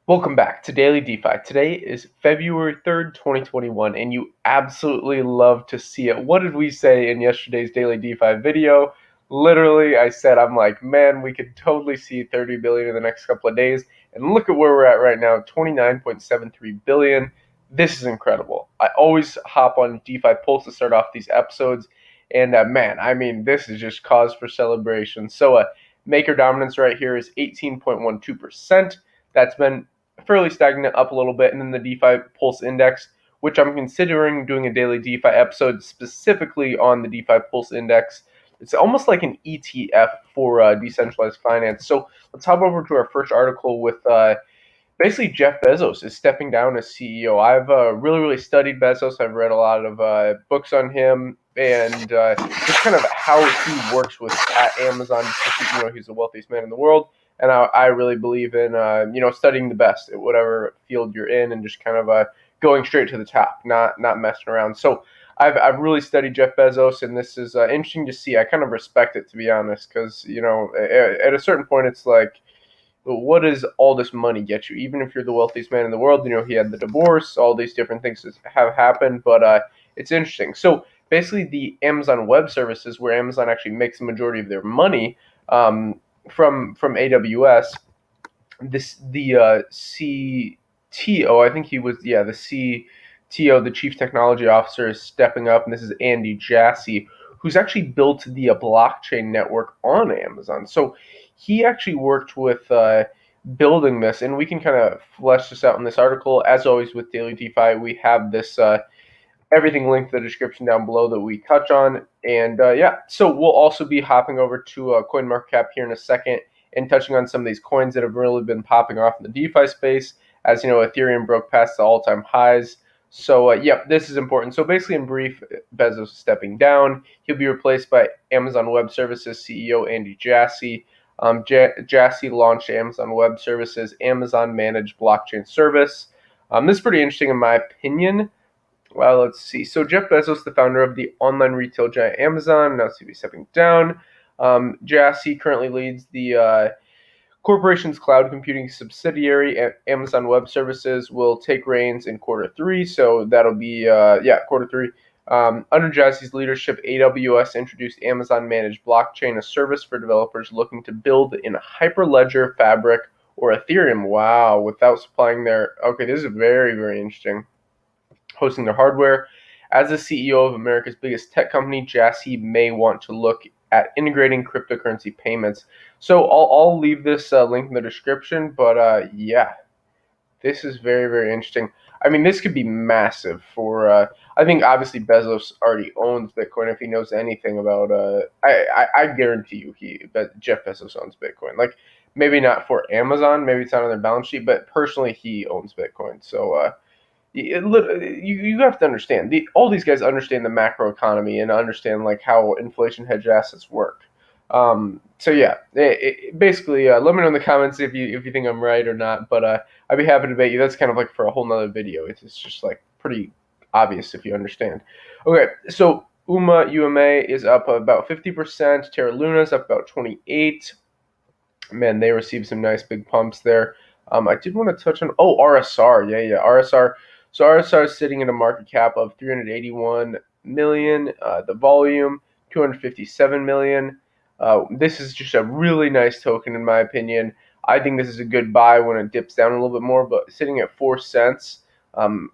Welcome back to Daily DeFi. Today is February 3rd, 2021, and you absolutely love to see it. What did we say in yesterday's Daily DeFi video? Literally, I said, I'm like, man, we could totally see 30 billion in the next couple of days. And look at where we're at right now, 29.73 billion. This is incredible. I always hop on DeFi Pulse to start off these episodes. And man, I mean, this is just cause for celebration. So maker dominance right here is 18.12%. That's been fairly stagnant, up a little bit. And then the DeFi Pulse Index, which I'm considering doing a daily DeFi episode specifically on the DeFi Pulse Index. It's almost like an ETF for decentralized finance. So let's hop over to our first article with basically Jeff Bezos is stepping down as CEO. I've really studied Bezos. I've read a lot of books on him and just kind of how he works with at Amazon. He's the wealthiest man in the world, and I really believe in studying the best at whatever field you're in and just kind of going straight to the top, not messing around. So I've really studied Jeff Bezos, and this is interesting to see. I kind of respect it, to be honest, because at a certain point it's like, but what does all this money get you? Even if you're the wealthiest man in the world, he had the divorce, all these different things have happened, but it's interesting. So basically, the Amazon Web Services, where Amazon actually makes the majority of their money from AWS, the CTO, I think he was, the CTO, the Chief Technology Officer, is stepping up, and this is Andy Jassy, who's actually built the blockchain network on Amazon. So he actually worked with building this, and we can kind of flesh this out in this article. As always with Daily DeFi, we have this everything linked in the description down below that we touch on. And so we'll also be hopping over to CoinMarketCap here in a second and touching on some of these coins that have really been popping off in the DeFi space. As you know, Ethereum broke past the all-time highs. So, this is important. So basically, in brief, Bezos is stepping down. He'll be replaced by Amazon Web Services CEO Andy Jassy. Jassy launched Amazon Web Services Amazon Managed Blockchain Service. This is pretty interesting in my opinion. Well, let's see. So Jeff Bezos, the founder of the online retail giant Amazon, now to be stepping down. Jassy currently leads the corporation's cloud computing subsidiary. Amazon Web Services will take reins in Q3, so that'll be Q3. Under Jassy's leadership, AWS introduced Amazon Managed Blockchain, a service for developers looking to build in Hyperledger, Fabric, or Ethereum. Wow, without supplying their... Okay, this is very interesting. Hosting their hardware. As the CEO of America's biggest tech company, Jassy may want to look at integrating cryptocurrency payments. So I'll leave this link in the description, but this is very interesting. I mean, this could be massive for, I think obviously Bezos already owns Bitcoin. If he knows anything about, I guarantee you Jeff Bezos owns Bitcoin. Like, maybe not for Amazon, maybe it's not on their balance sheet, but personally he owns Bitcoin. So you have to understand, all these guys understand the macro economy and understand like how inflation hedge assets work. Basically, let me know in the comments if you think I'm right or not. But I'd be happy to debate you. That's kind of like for a whole nother video. It's just like pretty obvious if you understand. Okay, so UMA is up about 50%. Terra Luna is up about 28%. Man, they received some nice big pumps there. I did want to touch on RSR. RSR. So RSR is sitting in a market cap of 381 million. The volume 257 million. This is just a really nice token in my opinion. I think this is a good buy when it dips down a little bit more, but sitting at 4 cents, man,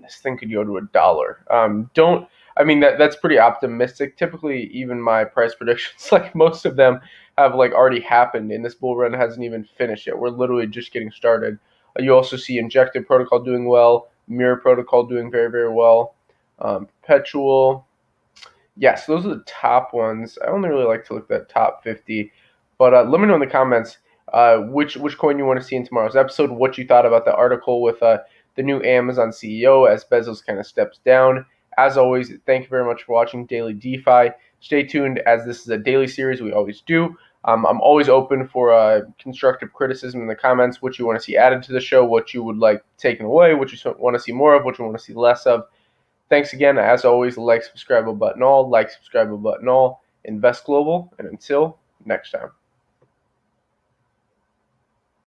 this thing could go to $1. That's pretty optimistic. Typically, even my price predictions, like most of them, have like already happened, and this bull run hasn't even finished yet. We're literally just getting started. You also see Injective protocol doing well, Mirror protocol doing very well, Perpetual. Yes, those are the top ones. I only really like to look at top 50, but let me know in the comments which coin you want to see in tomorrow's episode, what you thought about the article with the new Amazon CEO as Bezos kind of steps down. As always, thank you very much for watching Daily DeFi. Stay tuned, as this is a daily series. We always do. I'm always open for constructive criticism in the comments, what you want to see added to the show, what you would like taken away, what you want to see more of, what you want to see less of. Thanks again. As always, like, subscribe button all, invest global, and until next time.